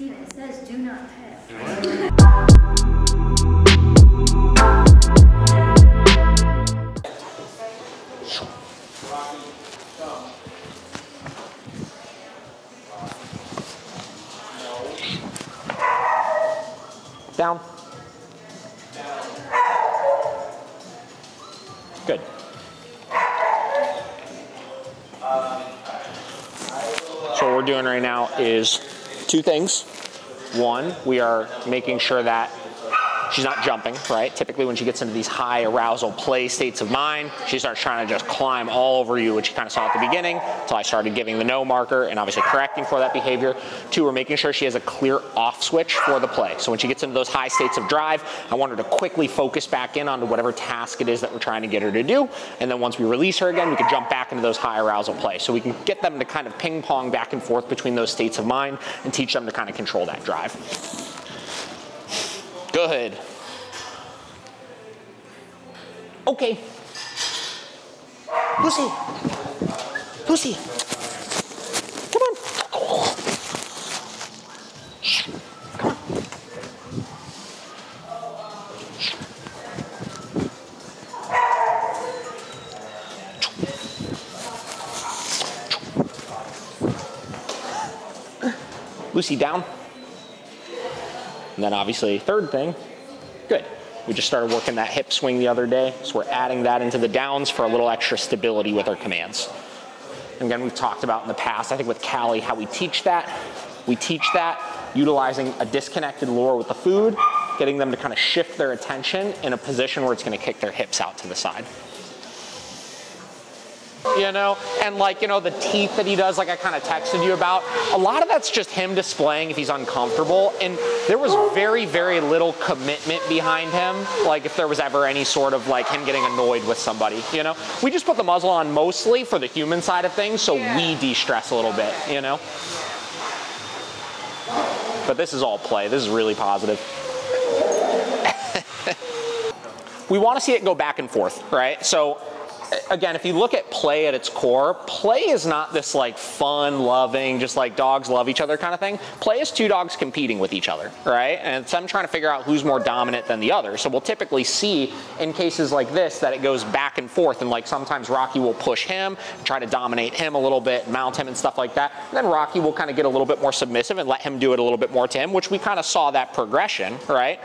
Steven, it says do not pet. Down. Good. So what we're doing right now is two things. One, we are making sure that she's not jumping, right? Typically when she gets into these high arousal play states of mind, she starts trying to just climb all over you, which you kind of saw at the beginning, until I started giving the no marker and obviously correcting for that behavior. Two, we're making sure she has a clear off switch for the play. So when she gets into those high states of drive, I want her to quickly focus back in onto whatever task it is that we're trying to get her to do. And then once we release her again, we can jump back into those high arousal plays. So we can get them to kind of ping pong back and forth between those states of mind and teach them to kind of control that drive. Good. Okay. Lucy. Lucy. Come on. Come on. Lucy, down. And then obviously, third thing, good. We just started working that hip swing the other day, so we're adding that into the downs for a little extra stability with our commands. And again, we've talked about in the past, I think with Callie, how we teach that. We teach that utilizing a disconnected lure with the food, getting them to kind of shift their attention in a position where it's gonna kick their hips out to the side. You know, and like, you know, the teeth that he does, like I kind of texted you about, a lot of that's just him displaying if he's uncomfortable, and there was very, very little commitment behind him, like if there was ever any sort of like him getting annoyed with somebody, you know. We just put the muzzle on mostly for the human side of things, so we de-stress a little bit, you know. But this is all play, this is really positive. We want to see it go back and forth, right? So again, if you look at play at its core, play is not this like fun, loving, just like dogs love each other kind of thing. Play is two dogs competing with each other, right? And it's them trying to figure out who's more dominant than the other. So we'll typically see in cases like this that it goes back and forth, and like sometimes Rocky will push him, try to dominate him a little bit, mount him and stuff like that. And then Rocky will kind of get a little bit more submissive and let him do it a little bit more to him, which we kind of saw that progression, right?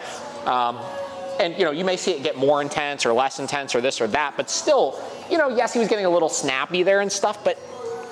And you know, you may see it get more intense or less intense or this or that, but still, you know, yes, he was getting a little snappy there and stuff, but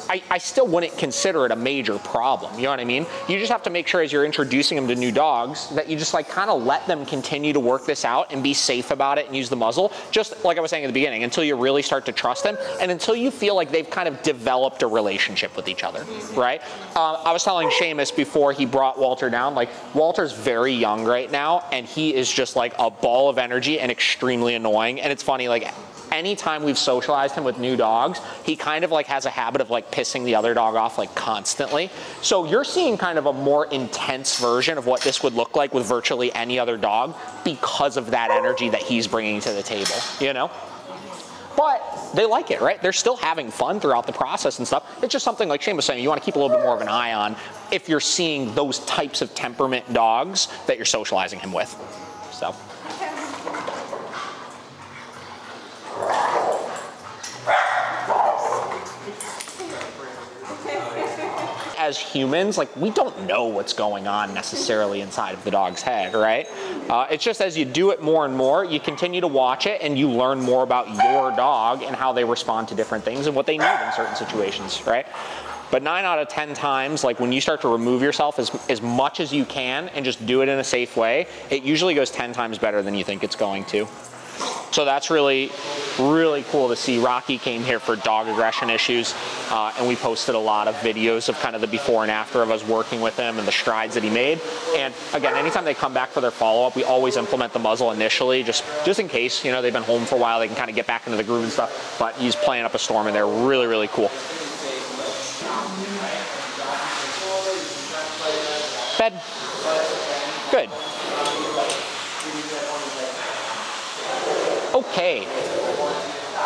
I still wouldn't consider it a major problem, you know what I mean? You just have to make sure as you're introducing them to new dogs that you just like kind of let them continue to work this out and be safe about it and use the muzzle, just like I was saying at the beginning, until you really start to trust them and until you feel like they've kind of developed a relationship with each other, right? I was telling Seamus before he brought Walter down, like Walter's very young right now and he is just like a ball of energy and extremely annoying, and it's funny, like anytime we've socialized him with new dogs, he kind of like has a habit of like pissing the other dog off like constantly. So you're seeing kind of a more intense version of what this would look like with virtually any other dog because of that energy that he's bringing to the table, you know? But they like it, right? They're still having fun throughout the process and stuff. It's just something like Shane was saying, you want to keep a little bit more of an eye on if you're seeing those types of temperament dogs that you're socializing him with, so. As humans, like we don't know what's going on necessarily inside of the dog's head, right? It's just as you do it more and more, you continue to watch it and you learn more about your dog and how they respond to different things and what they need in certain situations, right? But 9 out of 10 times, like when you start to remove yourself as much as you can and just do it in a safe way, it usually goes 10 times better than you think it's going to. So that's really, really cool to see. Rocky came here for dog aggression issues, and we posted a lot of videos of kind of the before and after of us working with him and the strides that he made. And again, anytime they come back for their follow-up, we always implement the muzzle initially, just in case, you know, they've been home for a while, they can kind of get back into the groove and stuff. But he's playing up a storm, and they're really, really cool. Bed. Good. Okay,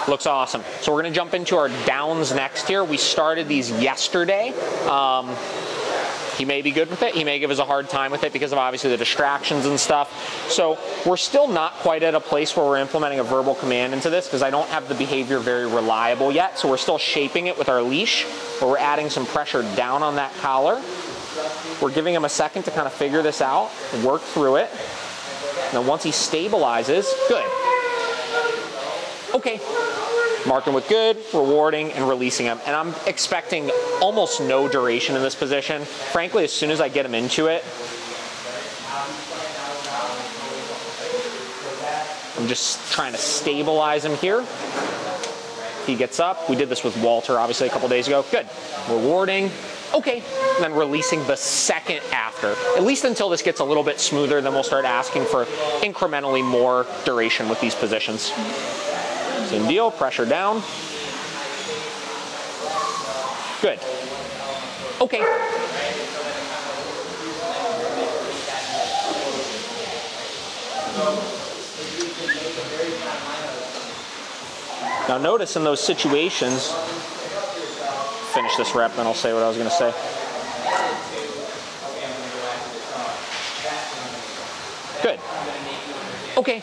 looks awesome. So we're gonna jump into our downs next here. We started these yesterday. He may be good with it. He may give us a hard time with it because of obviously the distractions and stuff. So we're still not quite at a place where we're implementing a verbal command into this because I don't have the behavior very reliable yet. So we're still shaping it with our leash, where we're adding some pressure down on that collar. We're giving him a second to kind of figure this out, work through it. And then once he stabilizes, good. Okay. Marking with good, rewarding, and releasing him. And I'm expecting almost no duration in this position. Frankly, as soon as I get him into it, I'm just trying to stabilize him here. He gets up. We did this with Walter, obviously, a couple days ago. Good. Rewarding. Okay. And then releasing the second after. At least until this gets a little bit smoother, then we'll start asking for incrementally more duration with these positions. Same deal, pressure down. Good. Okay. Now notice in those situations, finish this rep, then I'll say what I was going to say. Good. Okay.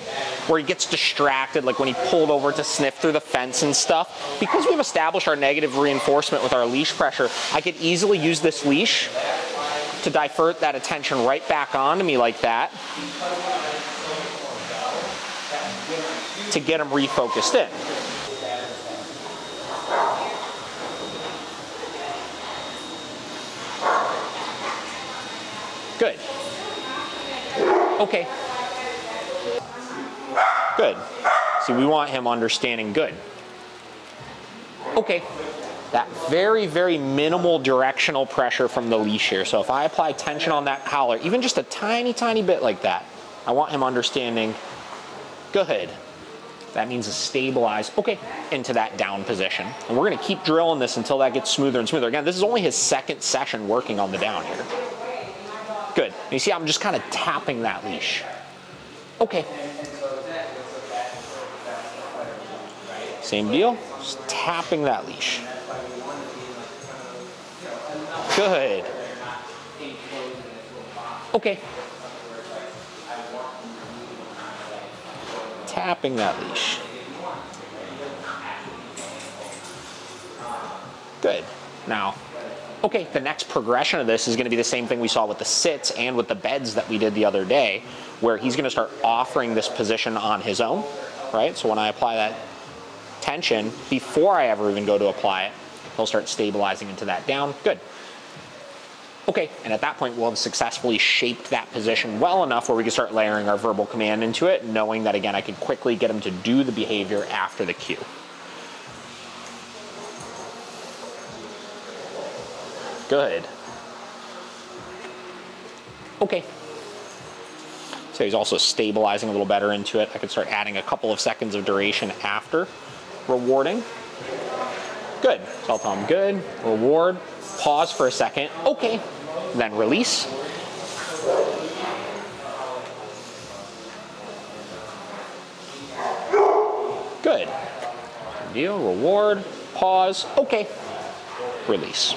Where he gets distracted, like when he pulled over to sniff through the fence and stuff. Because we've established our negative reinforcement with our leash pressure, I could easily use this leash to divert that attention right back onto me like that to get him refocused in. Good. Okay. Good. See, we want him understanding good. Okay. That very, very minimal directional pressure from the leash here. So if I apply tension on that collar, even just a tiny, tiny bit like that, I want him understanding good. That means a stabilize, okay, into that down position. And we're gonna keep drilling this until that gets smoother and smoother. Again, this is only his second session working on the down here. Good. And you see, I'm just kind of tapping that leash. Okay. Same deal, just tapping that leash. Good. Okay. Tapping that leash. Good. Now, okay, the next progression of this is going to be the same thing we saw with the sits and with the beds that we did the other day, where he's going to start offering this position on his own, right? So when I apply that tension, before I ever even go to apply it, he'll start stabilizing into that down. Good. Okay, and at that point, we'll have successfully shaped that position well enough where we can start layering our verbal command into it, knowing that, again, I can quickly get him to do the behavior after the cue. Good. Okay. So he's also stabilizing a little better into it. I can start adding a couple of seconds of duration after rewarding. Good. So I'll tell him good, reward, pause for a second, okay, then release. Good. Deal, reward, pause, okay, release.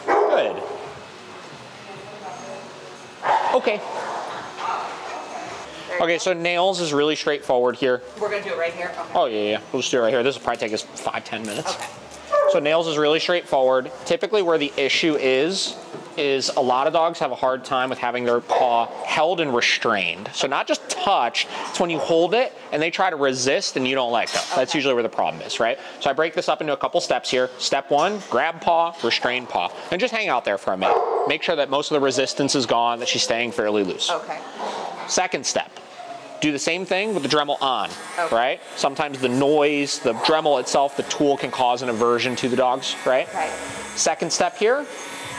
Good. Okay. Okay, so nails is really straightforward here. We're gonna do it right here? Okay. Oh yeah, we'll just do it right here. This will probably take us 5-10 minutes. Okay. So nails is really straightforward. Typically where the issue is a lot of dogs have a hard time with having their paw held and restrained. So not just touched, it's when you hold it and they try to resist and you don't let go. Okay. That's usually where the problem is, right? So I break this up into a couple steps here. Step one, grab paw, restrain paw, and just hang out there for a minute. Make sure that most of the resistance is gone, that she's staying fairly loose. Okay. Second step, do the same thing with the Dremel on, okay. Right? Sometimes the noise, the Dremel itself, the tool can cause an aversion to the dogs, right? Right. Second step here,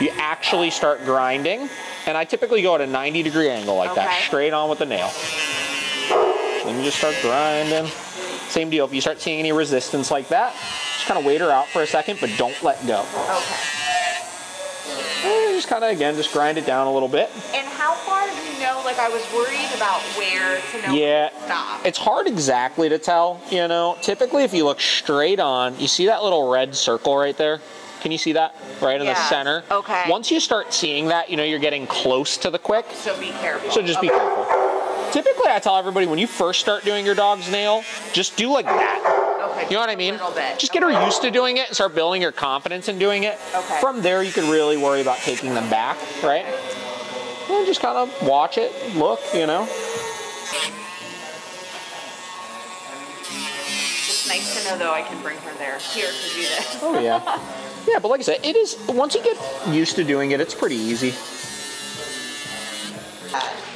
you actually start grinding, and I typically go at a 90-degree angle like that, straight on with the nail. Then you just start grinding. Same deal, if you start seeing any resistance like that, just kind of wait her out for a second, but don't let go. Okay. And just kind of, again, just grind it down a little bit. And how far do you know, like I was worried about where to know where to stop. It's hard exactly to tell, you know. Typically, if you look straight on, you see that little red circle right there? Can you see that? Right in the center? Okay. Once you start seeing that, you know you're getting close to the quick. So be careful. So just be careful. Typically, I tell everybody when you first start doing your dog's nail, just do like that. Okay. You know what I mean? A little bit. Just get her used to doing it and start building your confidence in doing it. Okay. From there, you can really worry about taking them back, right? And just kind of watch it, look, you know. It's nice to know, though, I can bring her there. Here to do this. Oh, yeah. Yeah, but like I said, it is, once you get used to doing it, it's pretty easy.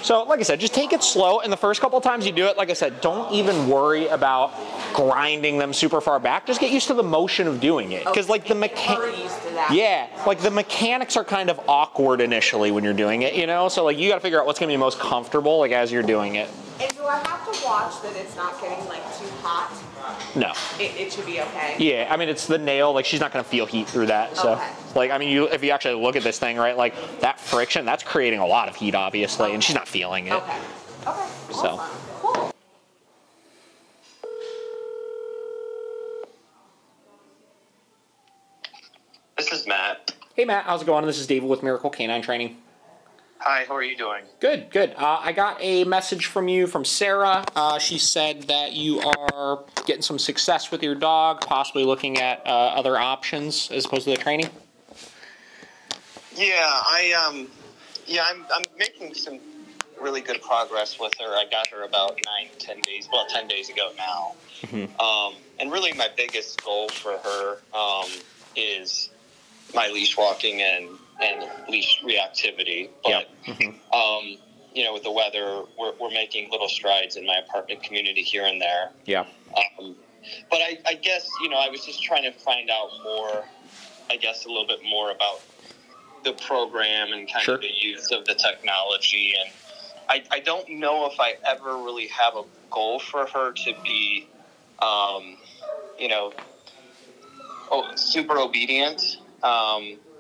So, like I said, just take it slow, and the first couple times you do it, like I said, don't even worry about grinding them super far back. Just get used to the motion of doing it, because like the like the mechanics are kind of awkward initially when you're doing it, you know. So like you got to figure out what's going to be most comfortable, like as you're doing it. And do I have to watch that it's not getting like too hot? No. It should be okay. Yeah, I mean it's the nail. Like she's not going to feel heat through that. So, like I mean, if you actually look at this thing, right, like that friction, that's creating a lot of heat, obviously, and she's not feeling it. Okay. Okay. So. Cool. This is Matt. Hey Matt, how's it going? This is David with Miracle Canine Training. Hi, how are you doing? Good, good. I got a message from you from Sarah. She said that you are getting some success with your dog, possibly looking at other options as opposed to the training. Yeah, I'm making some really good progress with her. I got her about 10 days, well, 10 days ago now. Mm-hmm. And really my biggest goal for her is my leash walking and leash reactivity. But, you know, with the weather, we're making little strides in my apartment community here and there. Yeah. But I guess, you know, I was just trying to find out more, I guess, a little bit more about the program and kind of the use of the technology. And I don't know if I ever really have a goal for her to be, you know, super obedient.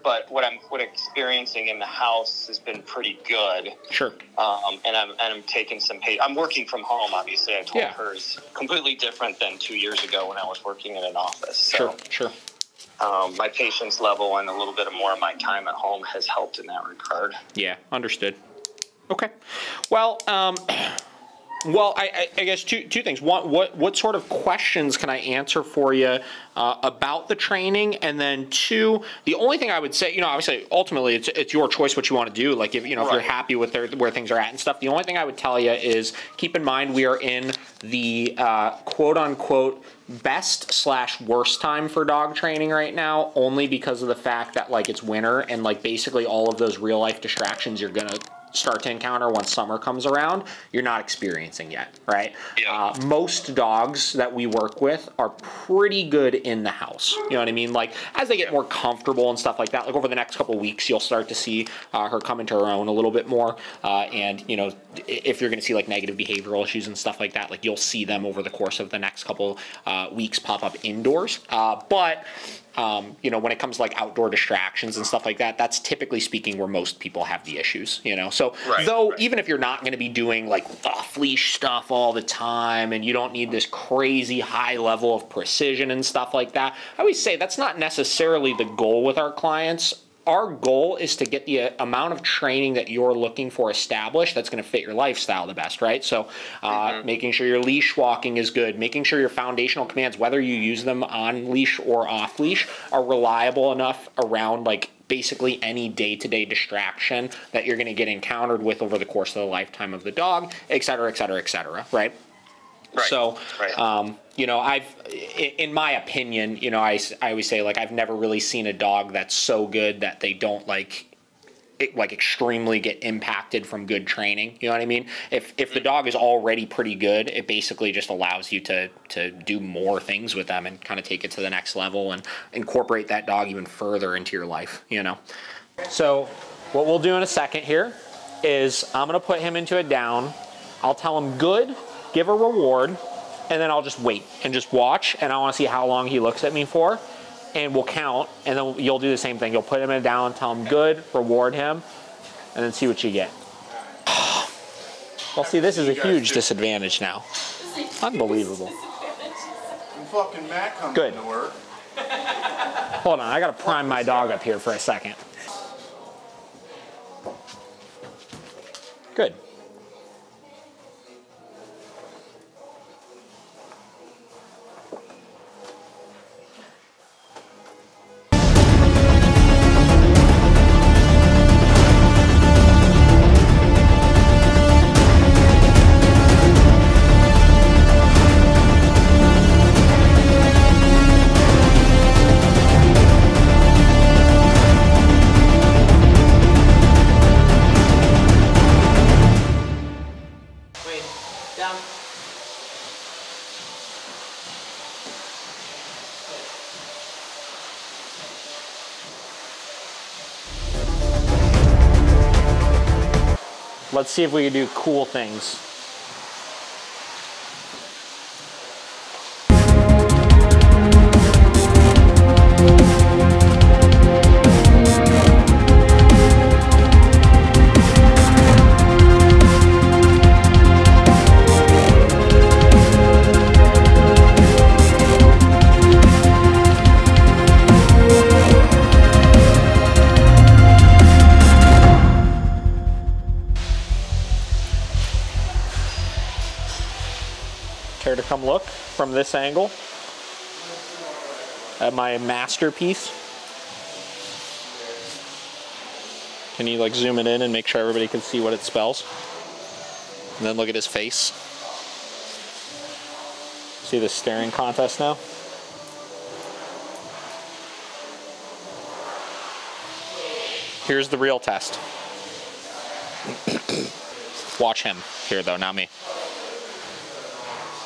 But what I'm experiencing in the house has been pretty good. Sure. And I'm taking some I'm working from home, obviously. I told her is completely different than 2 years ago when I was working in an office. So, sure. My patience level and a little bit more of my time at home has helped in that regard. Yeah, understood. Okay. Well, I guess two things. One, what sort of questions can I answer for you about the training? And then two, the only thing I would say, you know, obviously, ultimately, it's your choice what you want to do. Like, if, you know, if you're happy with where things are at and stuff, the only thing I would tell you is keep in mind we are in the quote-unquote best/worst time for dog training right now, only because of the fact that, like, it's winter and, like, basically all of those real-life distractions you're going to start to encounter once summer comes around, you're not experiencing yet, right? Yeah. Most dogs that we work with are pretty good in the house. You know what I mean? Like, as they get more comfortable and stuff like that, like over the next couple of weeks, you'll start to see her come into her own a little bit more. And, you know, if you're going to see like negative behavioral issues and stuff like that, like you'll see them over the course of the next couple weeks pop up indoors. But you know, when it comes to like outdoor distractions and stuff like that, that's typically speaking where most people have the issues, you know? So even if you're not going to be doing like off-leash stuff all the time and you don't need this crazy high level of precision and stuff like that, I always say that's not necessarily the goal with our clients. Our goal is to get the amount of training that you're looking for established that's going to fit your lifestyle the best, right? So making sure your leash walking is good, making sure your foundational commands, whether you use them on leash or off leash, are reliable enough around like basically any day-to-day distraction that you're going to get encountered with over the course of the lifetime of the dog, et cetera, et cetera, et cetera, right? So, you know, in my opinion, you know, I always say, like, I've never really seen a dog that's so good that they don't, like extremely get impacted from good training. You know what I mean? If the dog is already pretty good, it basically just allows you to do more things with them and kind of take it to the next level and incorporate that dog even further into your life, you know? So what we'll do in a second here is I'm going to put him into a down. I'll tell him good, give a reward, and then I'll just wait and just watch, and I want to see how long he looks at me for. and we'll count, and then you'll do the same thing. You'll put him down, tell him good, reward him, and then see what you get. Well, see, this is a huge disadvantage now. Unbelievable. And fucking Matt comes Good. to work. Hold on, I gotta prime my dog up here for a second. Good. Let's see if we can do cool things. Care to come look from this angle at my masterpiece? Can you like zoom it in and make sure everybody can see what it spells? And then look at his face. See the staring contest now? Here's the real test. Watch him here though, not me.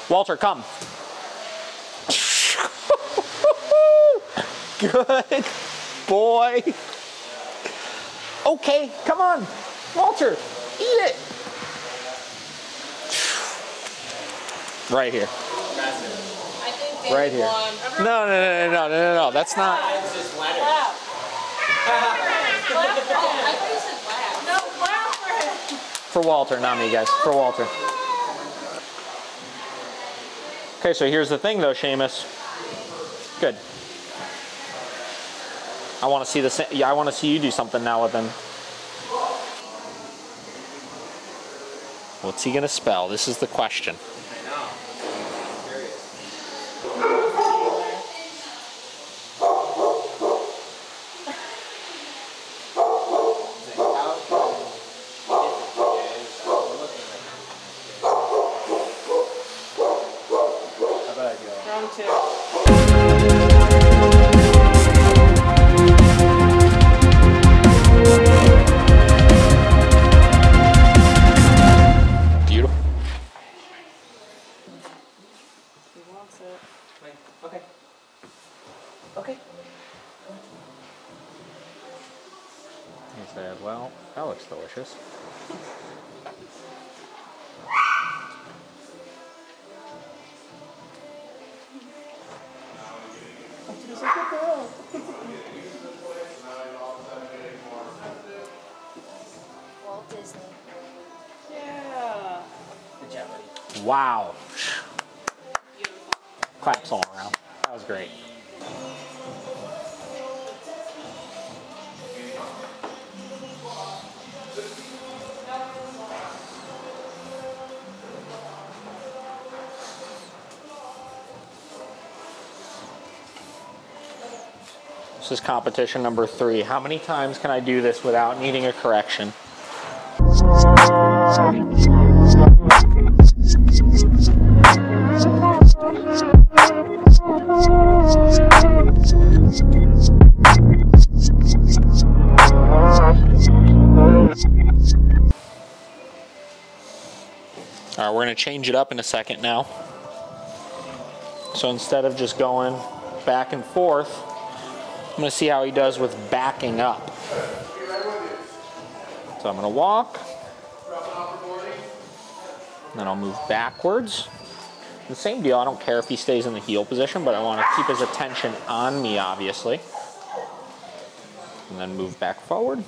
Walter, come. Good boy. Okay, come on. Walter, eat it. Right here. Right here. No. That's not. For Walter, not me, guys. For Walter. Okay, so here's the thing though, Seamus. Good. I want to see the. Yeah, I want to see you do something now with him. What's he gonna spell? This is the question. I know. I'm curious. How about I go? Round two. Beautiful. He wants it. Okay. Okay. He said, well, that looks delicious. Walt Disney. Yeah. Wow. Claps all around. That was great. This is competition number 3. How many times can I do this without needing a correction? All right, we're going to change it up in a second now. So instead of just going back and forth, I'm going to see how he does with backing up. So I'm going to walk, then I'll move backwards, The same deal, I don't care if he stays in the heel position, but I want to keep his attention on me, obviously. And then move back forward.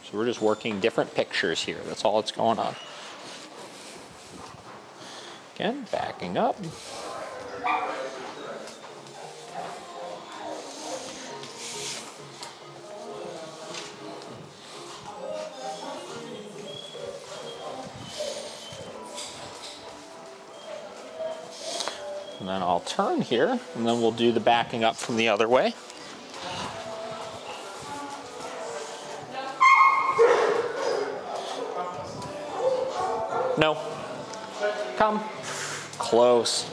So we're just working different pictures here. That's all that's going on. Again, backing up. And then I'll turn here, and then we'll do the backing up from the other way. No. Come. Close.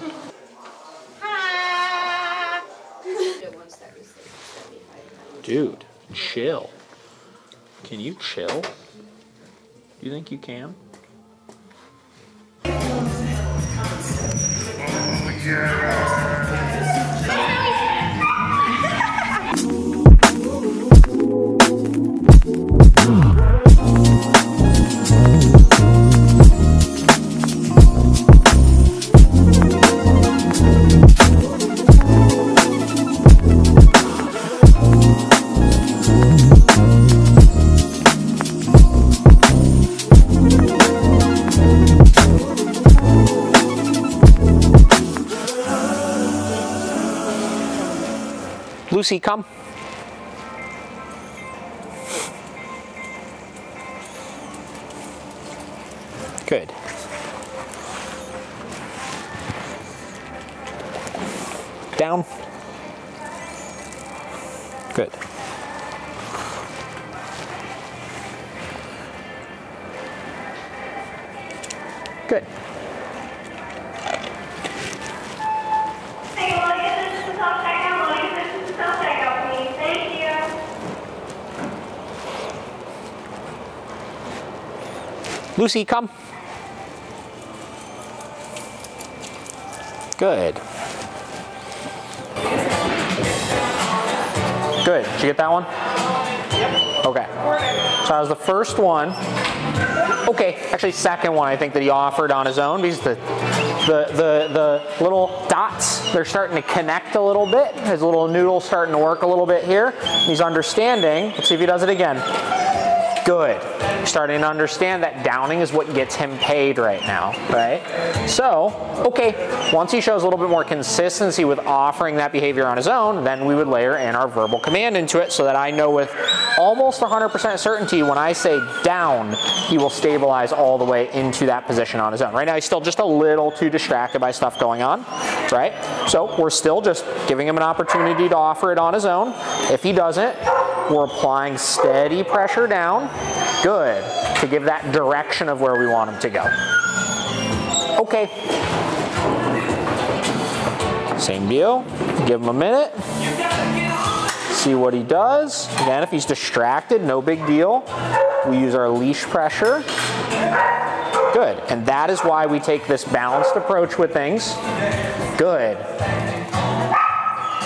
Dude, chill. Can you chill? Do you think you can? Lucy, come. Good. Down. Good. Good. Lucy, come. Good. Good. Did you get that one? Yep. Okay. So that was the first one. Okay, actually second one I think that he offered on his own, because the little dots, they're starting to connect a little bit. His little noodle's starting to work a little bit here. He's understanding. Let's see if he does it again. Good. Starting to understand that downing is what gets him paid right now, right? So, okay, once he shows a little bit more consistency with offering that behavior on his own, then we would layer in our verbal command into it so that I know with almost 100% certainty when I say down, he will stabilize all the way into that position on his own. Right now, he's still just a little too distracted by stuff going on, right? So we're still just giving him an opportunity to offer it on his own. If he doesn't, we're applying steady pressure down. Good. To give that direction of where we want him to go. Okay. Same deal. Give him a minute. See what he does. Again, if he's distracted, no big deal. We use our leash pressure. Good. And that is why we take this balanced approach with things. Good.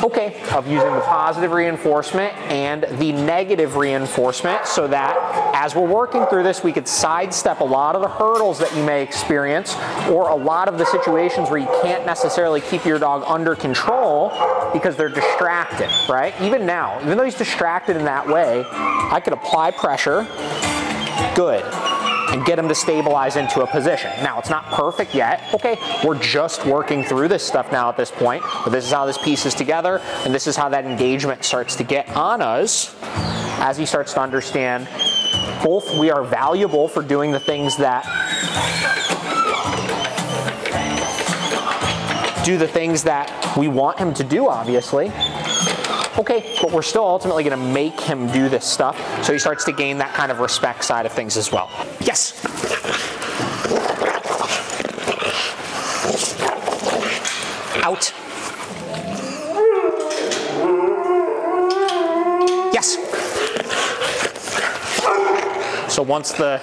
Okay, of using the positive reinforcement and the negative reinforcement so that as we're working through this, we could sidestep a lot of the hurdles that you may experience or a lot of the situations where you can't necessarily keep your dog under control because they're distracted, right? Even now, even though he's distracted in that way, I could apply pressure, good, and get him to stabilize into a position. Now, it's not perfect yet. Okay, we're just working through this stuff now at this point, but this is how this pieces together, and this is how that engagement starts to get on us as he starts to understand both we are valuable for doing the things that we want him to do, obviously. Okay, but we're still ultimately going to make him do this stuff, so he starts to gain that kind of respect side of things as well. Yes. Out. Yes. So once the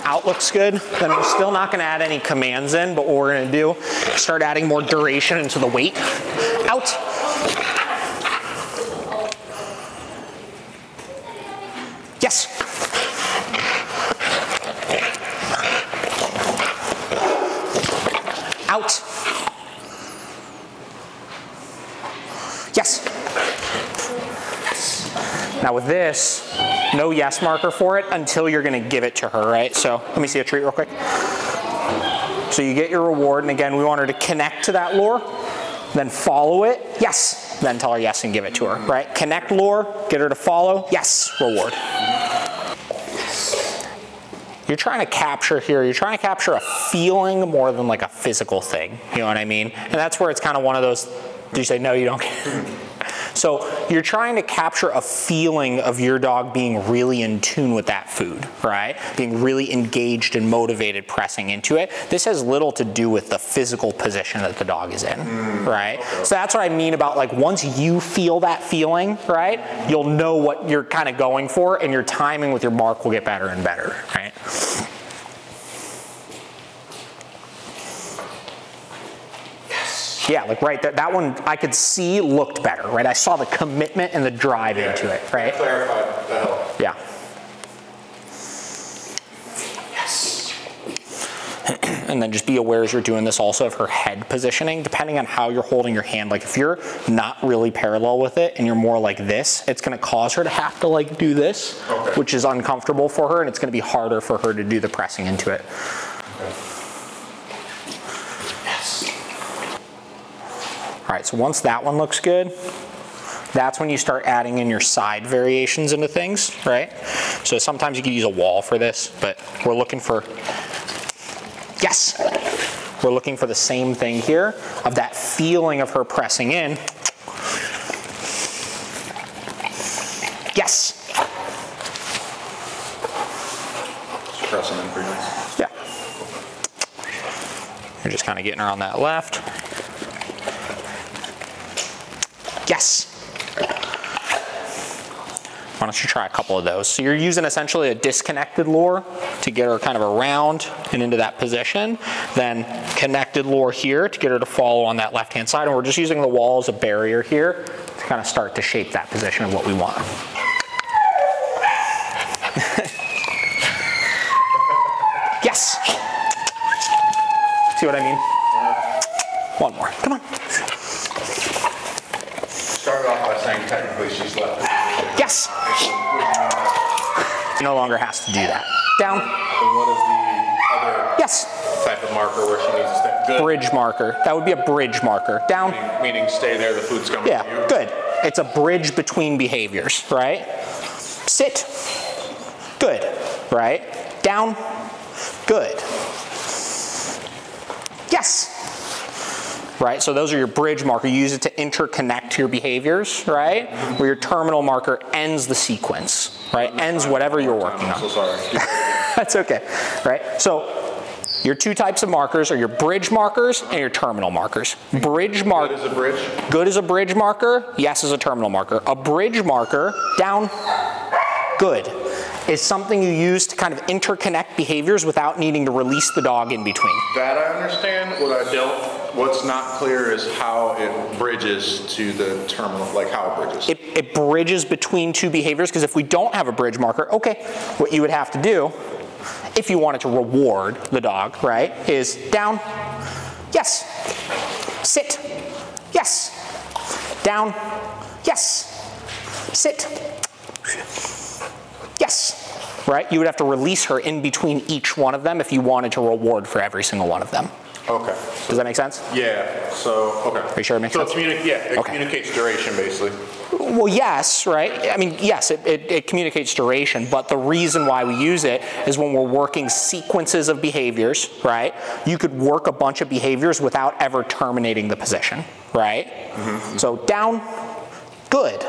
out looks good, then we're still not going to add any commands in, but what we're going to do is start adding more duration into the weight. Out. Yes. Out. Yes. Now with this, no yes marker for it until you're gonna give it to her, right? So let me see a treat real quick. So you get your reward, and again, we want her to connect to that lure, then follow it, yes. Then tell her yes and give it to her, right? Connect lure, get her to follow, yes, reward. You're trying to capture here, you're trying to capture a feeling more than like a physical thing, you know what I mean? And that's where it's kind of one of those, did you say no, you don't? So you're trying to capture a feeling of your dog being really in tune with that food, right? Being really engaged and motivated pressing into it. This has little to do with the physical position that the dog is in, right? Okay. So that's what I mean about like once you feel that feeling, right? You'll know what you're kind of going for, and your timing with your mark will get better and better, right? Yeah, like right there, that one I could see looked better, right? I saw the commitment and the drive into it, right? Clarified, that helped. Yeah. Yes. And then just be aware as you're doing this also of her head positioning, depending on how you're holding your hand. Like if you're not really parallel with it and you're more like this, it's gonna cause her to have to like do this, which is uncomfortable for her, and it's gonna be harder for her to do the pressing into it. All right, so once that one looks good, that's when you start adding in your side variations into things, right? So sometimes you could use a wall for this, but we're looking for, yes! We're looking for the same thing here, of that feeling of her pressing in. Yes! Pressing in pretty nice. Yeah. You're just kind of getting her on that left. Yes. Why don't you try a couple of those? So you're using essentially a disconnected lure to get her kind of around and into that position. Then connected lure here to get her to follow on that left-hand side. And we're just using the wall as a barrier here to kind of start to shape that position of what we want. Yes. See what I mean? One more. Come on. Started off by saying technically she's left. Yes. No longer has to do that. Down. And what is the other type of marker where she needs to stay? Good. Bridge marker. That would be a bridge marker. Down. Meaning stay there, the food's coming to you? Good. It's a bridge between behaviors, right? Sit. Good. Right? Down. Good. Yes. Right, so those are your bridge marker. You use it to interconnect your behaviors, right? Where your terminal marker ends the sequence, right? Ends whatever you're working on. I'm so sorry. That's okay, right? So your two types of markers are your bridge markers and your terminal markers. Bridge marker. Good as a bridge? Good as a bridge marker, yes as a terminal marker. A bridge marker, down, good, is something you use to kind of interconnect behaviors without needing to release the dog in between. That I understand. What's not clear is how it bridges to the terminal, like how it bridges. It bridges between two behaviors, because if we don't have a bridge marker, okay, what you would have to do, if you wanted to reward the dog, right, is down, yes, sit, yes, down, yes, sit, yes, right? You would have to release her in between each one of them if you wanted to reward for every single one of them. Okay. Does that make sense? Yeah, so, okay. Are you sure it makes sense? It communicates duration, basically. Well, yes, right? I mean, yes, it communicates duration, but the reason why we use it is when we're working sequences of behaviors, right? You could work a bunch of behaviors without ever terminating the position, right? So down, good,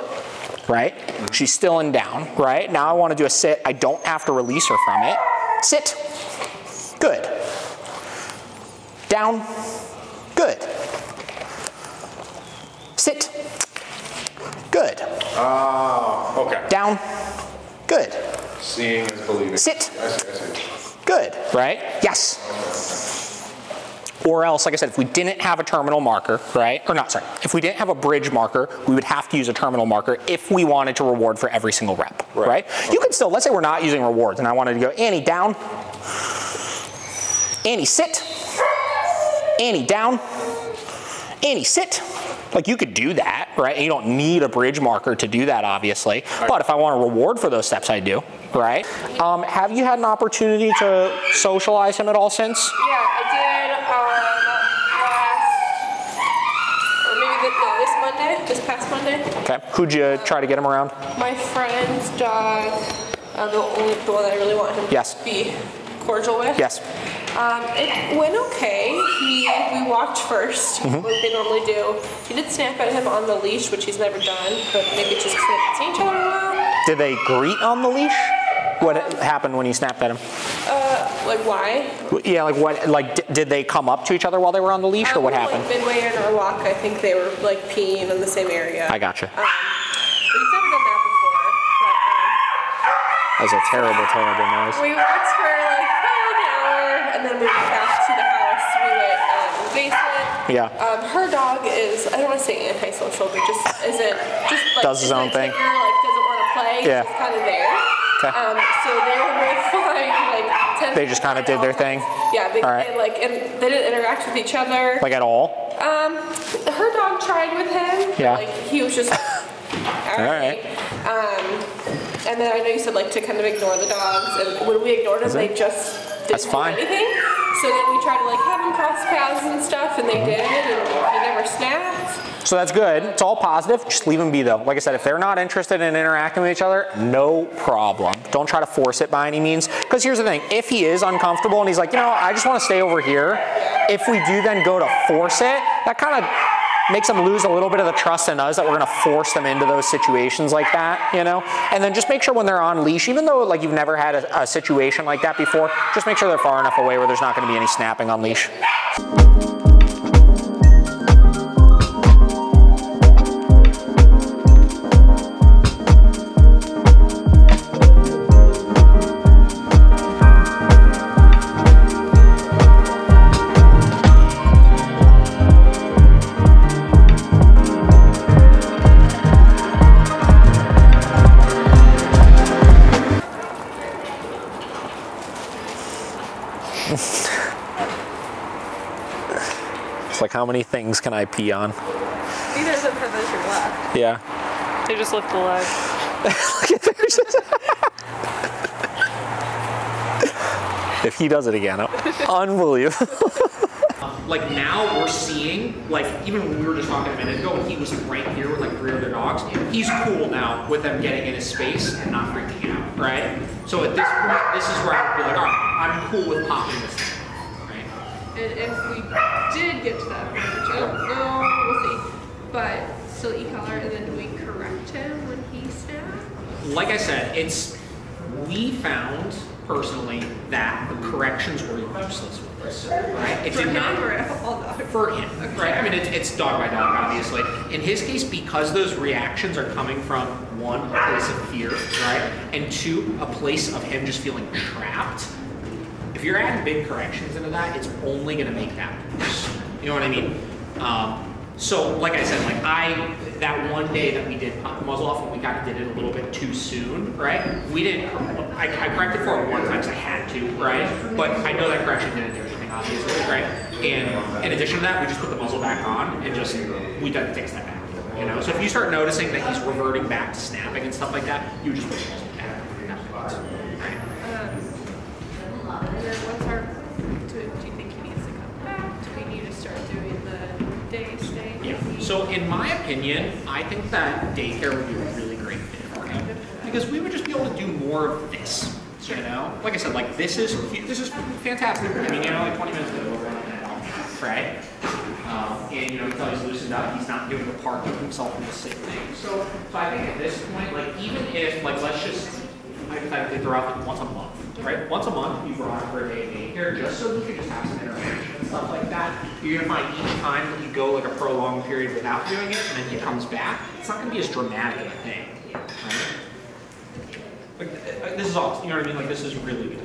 right? She's still in down, right? Now I want to do a sit. I don't have to release her from it. Sit, good. Down, good. Sit, good. Okay. Down, good. Seeing is believing. Sit, I see. good, right? Yes. Or else, like I said, if we didn't have a terminal marker, right? Or not, sorry. If we didn't have a bridge marker, we would have to use a terminal marker if we wanted to reward for every single rep, right? Okay. You could still, let's say we're not using rewards and I wanted to go, Annie, down. Annie, sit. Annie, down. Annie, sit. Like, you could do that, right? And you don't need a bridge marker to do that, obviously. But if I want a reward for those steps, I do, right? Have you had an opportunity to socialize him at all since? Yeah, I did this past Monday. Okay. Who'd you try to get him around? My friend's dog, the one that I really want him to be cordial with. Yes. It went okay. We walked first, like they normally do. She did snap at him on the leash, which he's never done, but maybe it's just because they haven't seen each other in a while. Did they greet on the leash? What happened when you snapped at him? Like why? Yeah, like what? Like did they come up to each other while they were on the leash, or what happened? Like midway in our walk, I think they were like peeing in the same area. I gotcha. But he's never done that before. That was a terrible, terrible noise. We walked for like an hour, and then we went back to the house. We went in the basement. Yeah. Her dog is, I don't want to say antisocial, but just isn't, just like does his own thing. Like doesn't want to play. Yeah. Just kind of there. Okay. So they were both flying like 10. They just kind of did their thing. Yeah. They, all right. and they didn't interact with each other. Like at all? Her dog tried with him. Yeah. Like he was just. all right. And then I know you said like to kind of ignore the dogs, and when we ignored them, they just didn't do anything. So then we tried to like have them cross paths and stuff, and they did, and he never snapped. So that's good. It's all positive. Just leave them be though. Like I said, if they're not interested in interacting with each other, no problem. Don't try to force it by any means. Because here's the thing, if he is uncomfortable and he's like, you know, I just want to stay over here, if we do then go to force it, that kind of makes them lose a little bit of the trust in us that we're going to force them into those situations like that, you know? And then just make sure when they're on leash, even though like you've never had a situation like that before, just make sure they're far enough away where there's not going to be any snapping on leash. It's like, how many things can I pee on? He doesn't have those your left. Yeah. They just lift the leg. If he does it again, unbelievable. Like now we're seeing, like even when we were just talking a minute ago, when he was like right here with like 3 other dogs, he's cool now with them getting in his space and not freaking out, right? So at this point, this is where I would be like, all right, I'm cool with popping this thing, right? And if we did get to that point, which I don't know, we'll see, but still e-collar, and then do we correct him when he snaps? Like I said, we found personally that the corrections were useless with this, right? It did not for him, right? I mean, it's dog by dog, obviously. In his case, because those reactions are coming from 1, a place of fear, right, and 2, a place of him just feeling trapped. If you're adding big corrections into that, it's only going to make that worse. You know what I mean? So, like I said, like that one day that we did pop the muzzle off and we kind of did it a little bit too soon, right? We didn't, I corrected for it one time because I had to, right? But I know that correction didn't do anything, obviously, right? And in addition to that, we just put the muzzle back on and just, we did take a step back, you know? So if you start noticing that he's reverting back to snapping and stuff like that, you just put the muzzle back. Right? And then what's our, do you think he needs to come back? Do we need to start doing the day stay? Yeah. So in my opinion, I think that daycare would be a really great fit for him because we would just be able to do more of this. You know, like I said, like this is fantastic. I mean, you know, like 20 minutes ago, we're running that off, right? And you know, until he's loosened up, he's not doing a part of himself in the same thing. So I think at this point, like even if like let's just hypothetically throw out like once a month, right? Once a month, you brought him for a day of daycare just so you could just have some interaction and stuff like that. You're gonna find each time that you go like a prolonged period without doing it, and then he comes back, it's not gonna be as dramatic of a thing, right? Like, this is all, you know what I mean? Like, this is really good.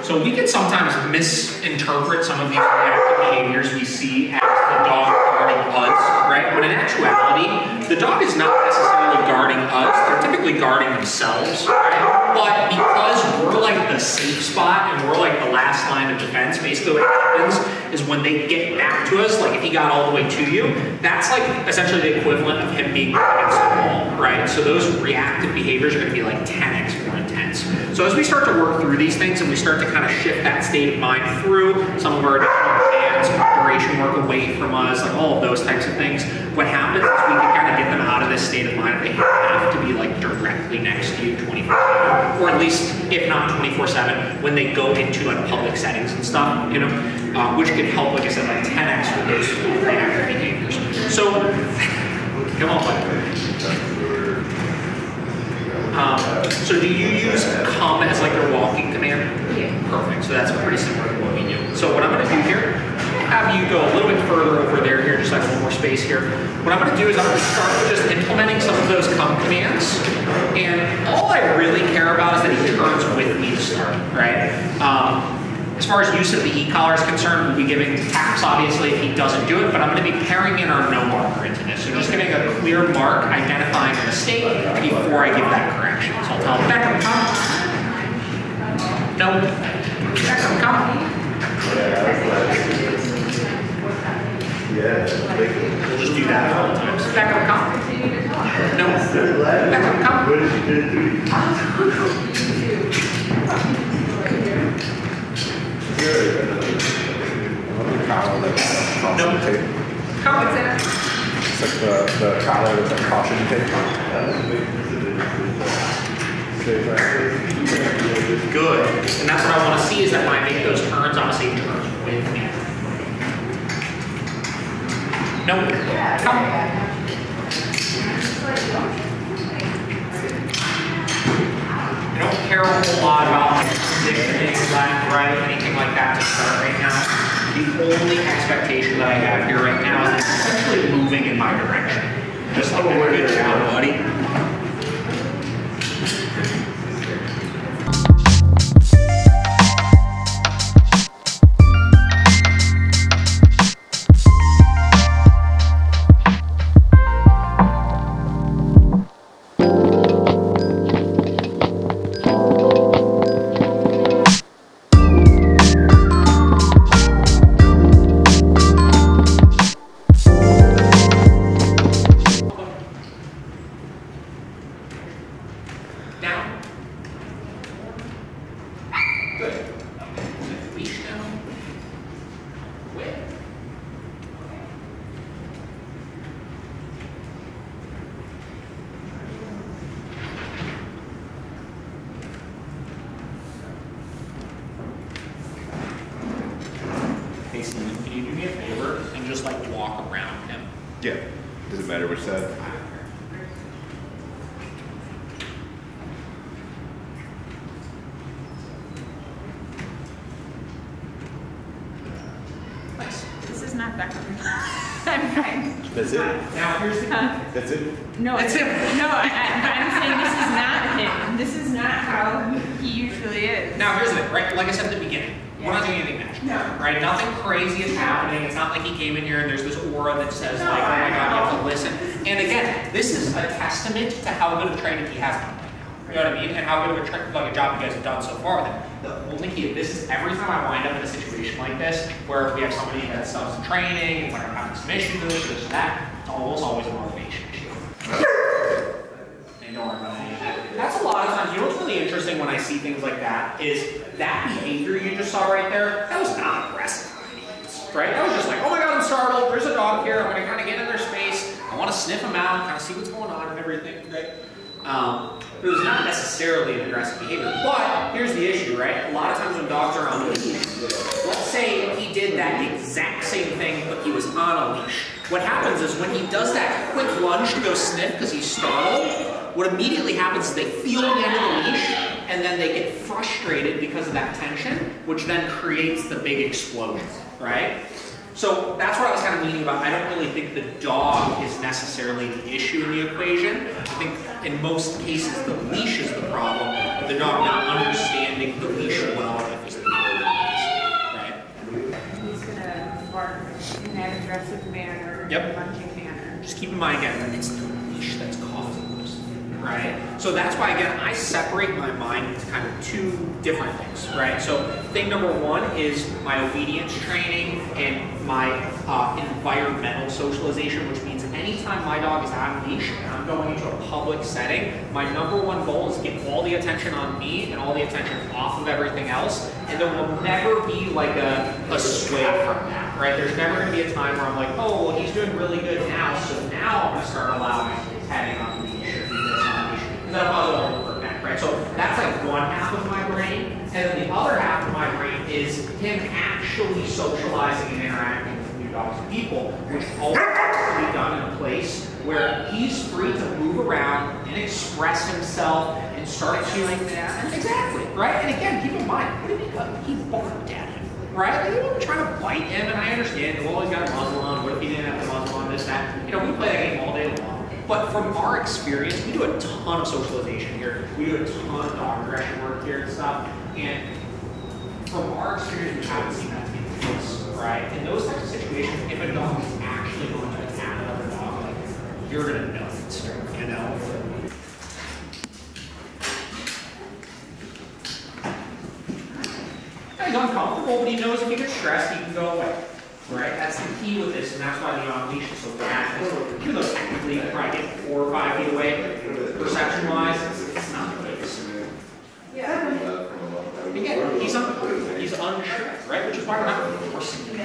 So we can sometimes misinterpret some of these reactive behaviors we see as the dog guarding us, right? When in actuality, the dog is typically guarding themselves, right? But because we're like the safe spot and we're like the last line of defense, basically what happens is when they get back to us, like if he got all the way to you, that's like essentially the equivalent of him being against the wall, right? So those reactive behaviors are going to be like 10x more intense. So as we start to work through these things and we start to kind of shift that state of mind through some of our additional commands, duration work away from us, like all of those types of things, what happens is we can kind of get them out of this state of mind. They have to be like directly next to you 24/7, or at least if not 24/7, when they go into like public settings and stuff, you know, which can help, like I said, like 10x with those reactive behaviors. So, come on, buddy. So do you use come as like your walking command? Yeah. Perfect. So that's pretty similar to what we do. So what I'm going to do here, have you go a little bit further over there here, just like a little more space here. What I'm going to do is I'm going to start with just implementing some of those come commands. And all I really care about is that he turns with me to start, right? As far as use of the e-collar is concerned, we'll be giving taps, obviously, if he doesn't do it, but I'm going to be pairing in our no marker into this. So just getting a clear mark identifying the mistake before I give that correction. So I'll tell him, Beckham, come. No. Beckham, come. We'll just do that all the times. Beckham, come. No. Beckham, come. No. Come with that. It's like the collar with the caution tape. Good. And that's what I want to see is that when I make those turns, obviously turns with me. No. Come. I don't care a whole lot about positioning, left, right, anything like that to start right now. The only expectation that I have here right now is it's essentially moving in my direction. Just like that. Good job, buddy. Can you do me a favor and just like walk around him? Yeah. Doesn't matter which side. Nice. This is not Beckham. I'm fine. That's it? Now here's the That's it? No, That's him. No, I'm saying this is not him. This is not how he usually is. Now here's the thing, right? Like I said at the beginning, we're not doing anything magic. No. Right? Nothing crazy is happening. It's not like he came in here and there's this aura that says like, oh my god, you have to listen. And again, this is a testament to how good of training he has done right now. You know what I mean? And how good of a job you guys have done so far with him. The only key, this is every time I wind up in a situation like this, where we have somebody that stuff some training, it's like I'm having some issues with this or that, it's almost always a motivation issue. And don't worry about any of that. That's a lot of times, you know what's really interesting when I see things like that, is that behavior you just saw right there, that was not aggressive. Right? That was just like, oh my god, I'm startled, there's a dog here, I'm gonna kind of get in their space, I want to sniff them out, kind of see what's going on and everything, right? It was not necessarily an aggressive behavior, but here's the issue, right? A lot of times when dogs are on leash, let's say he did that exact same thing, but he was on a leash. What happens is when he does that quick lunge to go sniff because he's startled, what immediately happens is they feel the end of the leash, and then they get frustrated because of that tension, which then creates the big explosion, right? So that's what I was kind of meaning about. I don't really think the dog is necessarily the issue in the equation. I think in most cases the leash is the problem, but the dog not understanding the leash well enough is the problem, right? He's gonna bark in that aggressive manner, Yep. lunging manner. Just keep in mind again, it's the leash that's causing this, right? So that's why, again, I separate my mind into kind of two different things, right? So thing number one is my obedience training and my environmental socialization, which means anytime my dog is on leash and I'm going into a public setting, my number one goal is to get all the attention on me and all the attention off of everything else, and there will never be like a sway from that, right? There's never going to be a time where I'm like, oh, well, he's doing really good now, so now I'm going to start allowing petting on the leash or do this on the leash, because that'll probably won't prevent, right? So that's like one half of my brain, and then the other half of my brain is him actually socializing and interacting with new dogs and people, which always has to be done in a place where he's free to move around and express himself and start to like that. Exactly, right? And again, keep in mind, what did he barked at him, right? Like, you know, trying to bite him, and I understand, well, he's got a muzzle on, what if he didn't have a muzzle on, this, that. You know, we play that game all day long. But from our experience, we do a ton of socialization here. We do a ton of dog aggression work here and stuff. And from our experience, we haven't seen that to be the case, right? In those types of situations, if a dog is actually going to attack another dog, like, you're going to know it, you know? He's uncomfortable, but he knows if he gets stressed, he can go away. Right? That's the key with this, and that's why the on-leash is so bad. Even though technically you probably get 4 or 5 feet away, perception-wise, it's not the case. Yeah. Again, he's unsure, right? Which is why we're not forcing him.